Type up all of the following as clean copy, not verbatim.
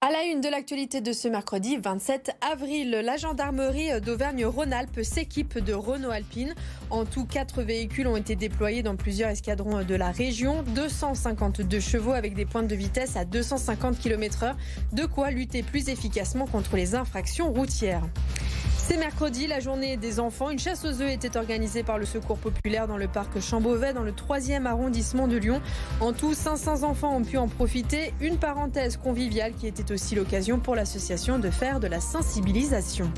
À la une de l'actualité de ce mercredi 27 avril, la gendarmerie d'Auvergne-Rhône-Alpes s'équipe de Renault Alpine. En tout, 4 véhicules ont été déployés dans plusieurs escadrons de la région. 252 chevaux avec des pointes de vitesse à 250 km/h. De quoi lutter plus efficacement contre les infractions routières. C'est mercredi, la journée des enfants. Une chasse aux œufs était organisée par le Secours populaire dans le parc Champ-Beauvais, dans le 3e arrondissement de Lyon. En tout, 500 enfants ont pu en profiter. Une parenthèse conviviale qui était aussi l'occasion pour l'association de faire de la sensibilisation.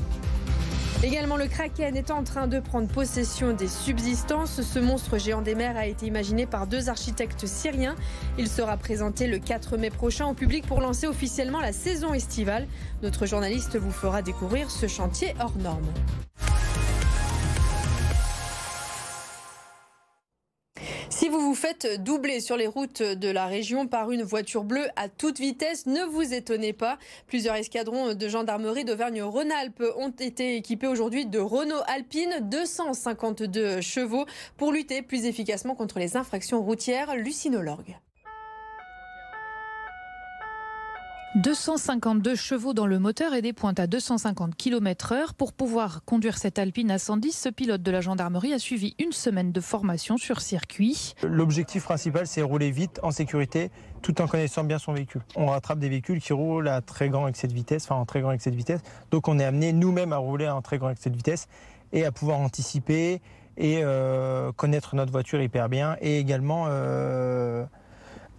Également, le Kraken est en train de prendre possession des subsistances. Ce monstre géant des mers a été imaginé par 2 architectes syriens. Il sera présenté le 4 mai prochain au public pour lancer officiellement la saison estivale. Notre journaliste vous fera découvrir ce chantier hors norme. Si vous vous faites doubler sur les routes de la région par une voiture bleue à toute vitesse, ne vous étonnez pas. Plusieurs escadrons de gendarmerie d'Auvergne-Rhône-Alpes ont été équipés aujourd'hui de Renault Alpine, 252 chevaux, pour lutter plus efficacement contre les infractions routières. Lucinologue. 252 chevaux dans le moteur et des pointes à 250 km/h. Pour pouvoir conduire cette Alpine à 110, ce pilote de la gendarmerie a suivi une semaine de formation sur circuit. L'objectif principal, c'est rouler vite, en sécurité, tout en connaissant bien son véhicule. On rattrape des véhicules qui roulent à très grand excès de vitesse, en très grand excès de vitesse. Donc on est amené nous-mêmes à rouler à un très grand excès de vitesse et à pouvoir anticiper et connaître notre voiture hyper bien et également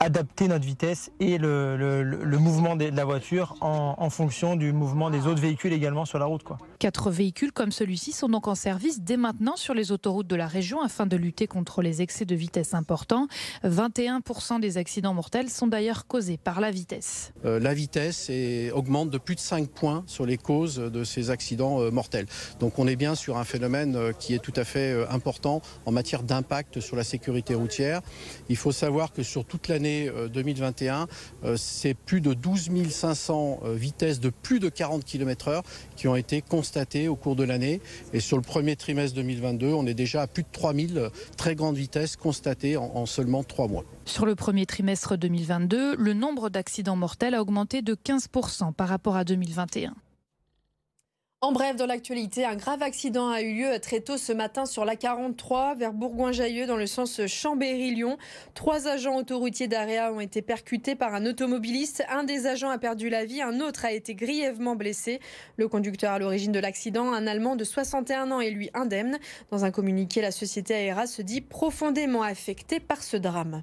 adapter notre vitesse et le mouvement de la voiture en fonction du mouvement des autres véhicules également sur la route, 4 véhicules comme celui-ci sont donc en service dès maintenant sur les autoroutes de la région afin de lutter contre les excès de vitesse importants. 21% des accidents mortels sont d'ailleurs causés par la vitesse. La vitesse augmente de plus de 5 points sur les causes de ces accidents mortels. Donc on est bien sur un phénomène qui est tout à fait important en matière d'impact sur la sécurité routière. Il faut savoir que sur toute l'année 2021, c'est plus de 12 500 vitesses de plus de 40 km/h qui ont été constatées au cours de l'année. Et sur le premier trimestre 2022, on est déjà à plus de 3000 très grandes vitesses constatées en seulement 3 mois. Sur le premier trimestre 2022, le nombre d'accidents mortels a augmenté de 15% par rapport à 2021. En bref, dans l'actualité, un grave accident a eu lieu très tôt ce matin sur l'A43 vers Bourgoin-Jallieu dans le sens Chambéry-Lyon. 3 agents autoroutiers d'AREA ont été percutés par un automobiliste. Un des agents a perdu la vie, un autre a été grièvement blessé. Le conducteur à l'origine de l'accident, un Allemand de 61 ans, est lui indemne. Dans un communiqué, la société AREA se dit profondément affectée par ce drame.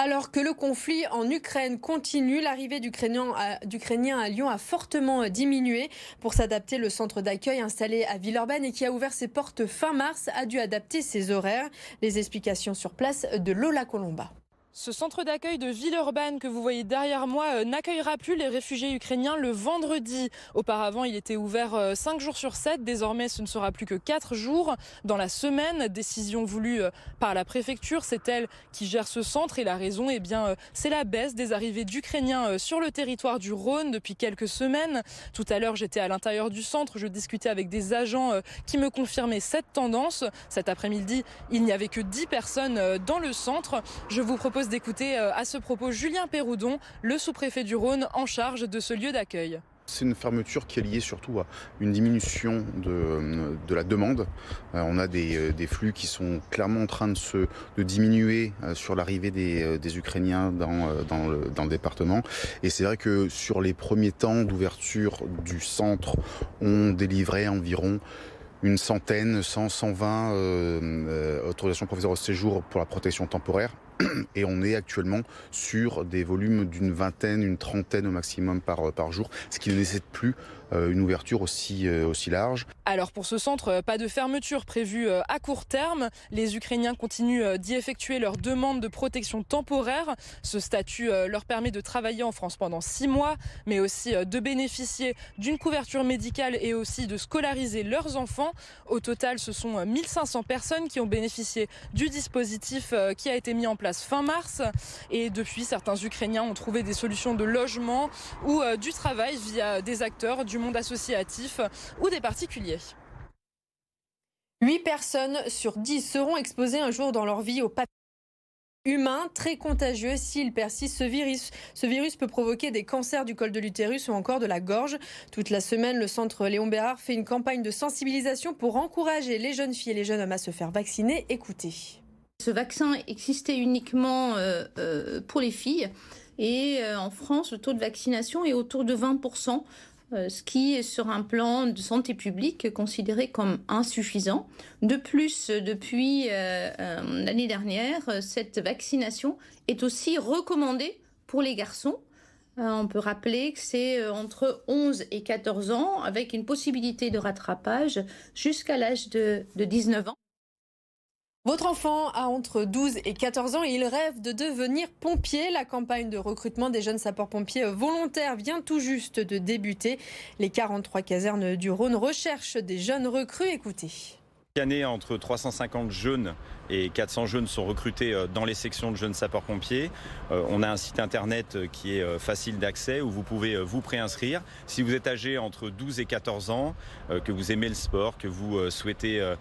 Alors que le conflit en Ukraine continue, l'arrivée d'Ukrainiens à Lyon a fortement diminué. Pour s'adapter, le centre d'accueil installé à Villeurbanne et qui a ouvert ses portes fin mars a dû adapter ses horaires. Les explications sur place de Lola Colomba. Ce centre d'accueil de Villeurbanne que vous voyez derrière moi n'accueillera plus les réfugiés ukrainiens le vendredi. Auparavant, il était ouvert 5 jours sur 7. Désormais, ce ne sera plus que 4 jours dans la semaine. Décision voulue par la préfecture. C'est elle qui gère ce centre et la raison, c'est la baisse des arrivées d'Ukrainiens sur le territoire du Rhône depuis quelques semaines. Tout à l'heure, j'étais à l'intérieur du centre. Je discutais avec des agents qui me confirmaient cette tendance. Cet après-midi, il n'y avait que 10 personnes dans le centre. Je vous propose d'écouter à ce propos Julien Péroudon, le sous-préfet du Rhône en charge de ce lieu d'accueil. C'est une fermeture qui est liée surtout à une diminution de la demande. On a des flux qui sont clairement en train de diminuer sur l'arrivée des Ukrainiens dans le département. Et c'est vrai que sur les premiers temps d'ouverture du centre, on délivrait environ une centaine, 120 autorisations provisoires au séjour pour la protection temporaire. Et on est actuellement sur des volumes d'une vingtaine, une trentaine au maximum par jour, ce qui ne nécessite plus une ouverture aussi large. Alors pour ce centre, pas de fermeture prévue à court terme. Les Ukrainiens continuent d'y effectuer leur demande de protection temporaire. Ce statut leur permet de travailler en France pendant 6 mois, mais aussi de bénéficier d'une couverture médicale et aussi de scolariser leurs enfants. Au total, ce sont 1500 personnes qui ont bénéficié du dispositif qui a été mis en place fin mars. Et depuis, certains Ukrainiens ont trouvé des solutions de logement ou du travail via des acteurs du monde associatif ou des particuliers. 8 personnes sur 10 seront exposées un jour dans leur vie au papier. Humain, très contagieux s'il persiste. Ce virus peut provoquer des cancers du col de l'utérus ou encore de la gorge. Toute la semaine, le centre Léon Bérard fait une campagne de sensibilisation pour encourager les jeunes filles et les jeunes hommes à se faire vacciner. Écoutez. Ce vaccin existait uniquement pour les filles et en France, le taux de vaccination est autour de 20%. Ce qui est sur un plan de santé publique considéré comme insuffisant. De plus, depuis l'année dernière, cette vaccination est aussi recommandée pour les garçons. On peut rappeler que c'est entre 11 et 14 ans, avec une possibilité de rattrapage jusqu'à l'âge de 19 ans. Votre enfant a entre 12 et 14 ans et il rêve de devenir pompier. La campagne de recrutement des jeunes sapeurs-pompiers volontaires vient tout juste de débuter. Les 43 casernes du Rhône recherchent des jeunes recrues. Écoutez. Chaque année, entre 350 jeunes et 400 jeunes sont recrutés dans les sections de jeunes sapeurs-pompiers. On a un site internet qui est facile d'accès où vous pouvez vous préinscrire. Si vous êtes âgé entre 12 et 14 ans, que vous aimez le sport, que vous souhaitez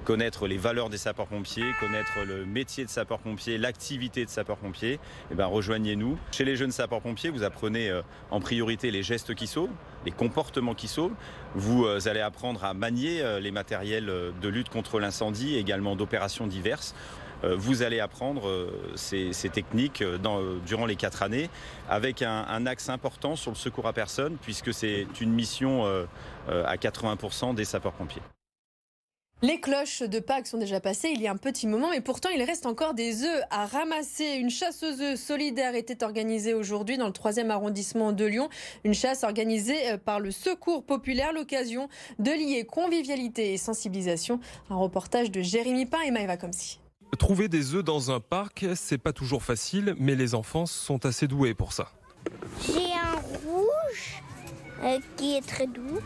connaître les valeurs des sapeurs-pompiers, connaître le métier de sapeur-pompier, l'activité de sapeur-pompier, rejoignez-nous. Chez les jeunes sapeurs-pompiers, vous apprenez en priorité les gestes qui sauvent, les comportements qui sauvent. Vous allez apprendre à manier les matériels de lutte contre l'incendie, également d'opérations diverses. Vous allez apprendre ces techniques durant les 4 années avec un axe important sur le secours à personne puisque c'est une mission à 80% des sapeurs-pompiers. Les cloches de Pâques sont déjà passées il y a un petit moment, mais pourtant il reste encore des œufs à ramasser. Une chasse aux œufs solidaire était organisée aujourd'hui dans le 3e arrondissement de Lyon. Une chasse organisée par le Secours populaire, l'occasion de lier convivialité et sensibilisation. Un reportage de Jérémy Pain et Maëva Comsi. Trouver des œufs dans un parc, c'est pas toujours facile, mais les enfants sont assez doués pour ça. J'ai un rouge qui est très doux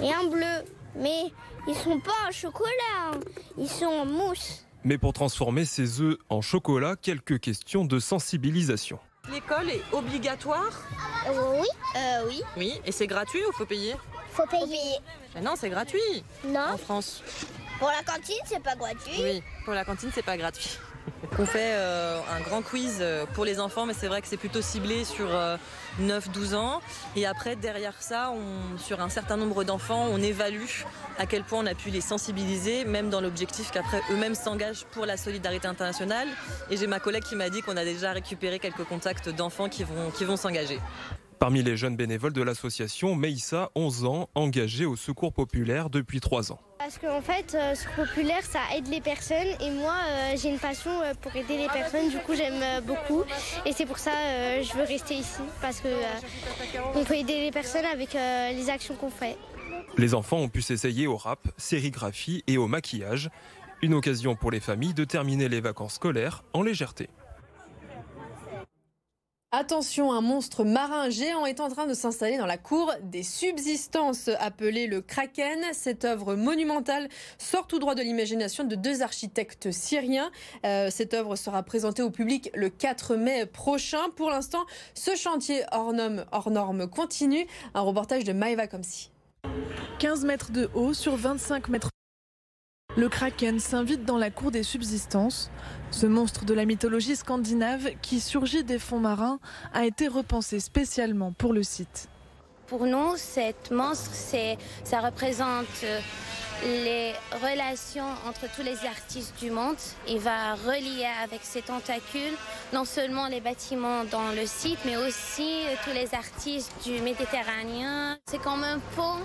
et un bleu, mais ils sont pas en chocolat, ils sont en mousse. Mais pour transformer ces œufs en chocolat, quelques questions de sensibilisation. L'école est obligatoire ? Oui. Oui, et c'est gratuit ou faut payer ? Faut payer. Mais non, c'est gratuit. Non. En France. Pour la cantine, c'est pas gratuit. Oui, pour la cantine, c'est pas gratuit. On fait un grand quiz pour les enfants, mais c'est vrai que c'est plutôt ciblé sur 9-12 ans. Et après, derrière ça, sur un certain nombre d'enfants, on évalue à quel point on a pu les sensibiliser, même dans l'objectif qu'après eux-mêmes s'engagent pour la solidarité internationale. Et j'ai ma collègue qui m'a dit qu'on a déjà récupéré quelques contacts d'enfants qui vont s'engager. Parmi les jeunes bénévoles de l'association, Meïssa, 11 ans, engagée au Secours populaire depuis 3 ans. Parce qu'en fait, Secours populaire, ça aide les personnes. Et moi, j'ai une passion pour aider les personnes. Du coup, j'aime beaucoup. Et c'est pour ça que je veux rester ici. Parce qu'on peut aider les personnes avec les actions qu'on fait. Les enfants ont pu s'essayer au rap, sérigraphie et au maquillage. Une occasion pour les familles de terminer les vacances scolaires en légèreté. Attention, un monstre marin géant est en train de s'installer dans la cour des subsistances, appelée le Kraken. Cette œuvre monumentale sort tout droit de l'imagination de 2 architectes syriens. Cette œuvre sera présentée au public le 4 mai prochain. Pour l'instant, ce chantier hors norme continue. Un reportage de Maëva Comsi. 15 mètres de haut sur 25 mètres. Le Kraken s'invite dans la cour des subsistances. Ce monstre de la mythologie scandinave qui surgit des fonds marins a été repensé spécialement pour le site. Pour nous, cet monstre, ça représente les relations entre tous les artistes du monde. Il va relier avec ses tentacules non seulement les bâtiments dans le site, mais aussi tous les artistes du Méditerranée. C'est comme un pont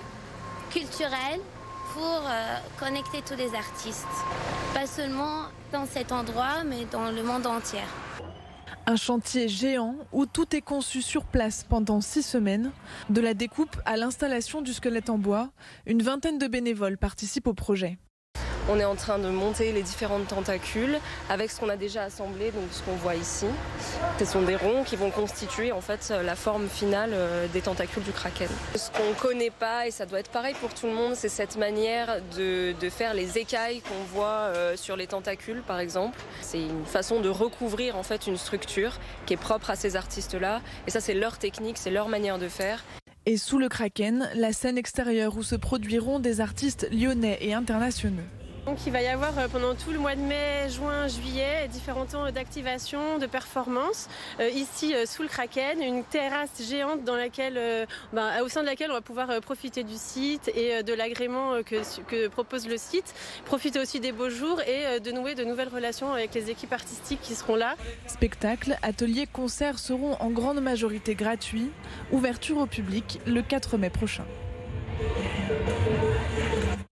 culturel pour connecter tous les artistes. Pas seulement dans cet endroit, mais dans le monde entier. Un chantier géant où tout est conçu sur place pendant 6 semaines. De la découpe à l'installation du squelette en bois, une vingtaine de bénévoles participent au projet. On est en train de monter les différentes tentacules avec ce qu'on a déjà assemblé, donc ce qu'on voit ici. Ce sont des ronds qui vont constituer en fait la forme finale des tentacules du Kraken. Ce qu'on ne connaît pas, et ça doit être pareil pour tout le monde, c'est cette manière de faire les écailles qu'on voit sur les tentacules par exemple. C'est une façon de recouvrir en fait une structure qui est propre à ces artistes-là. Et ça c'est leur technique, c'est leur manière de faire. Et sous le Kraken, la scène extérieure où se produiront des artistes lyonnais et internationaux. Donc il va y avoir pendant tout le mois de mai, juin, juillet différents temps d'activation, de performance. Ici sous le Kraken, une terrasse géante dans laquelle, au sein de laquelle on va pouvoir profiter du site et de l'agrément que propose le site. Profiter aussi des beaux jours et de nouer de nouvelles relations avec les équipes artistiques qui seront là. Spectacles, ateliers, concerts seront en grande majorité gratuits. Ouverture au public le 4 mai prochain.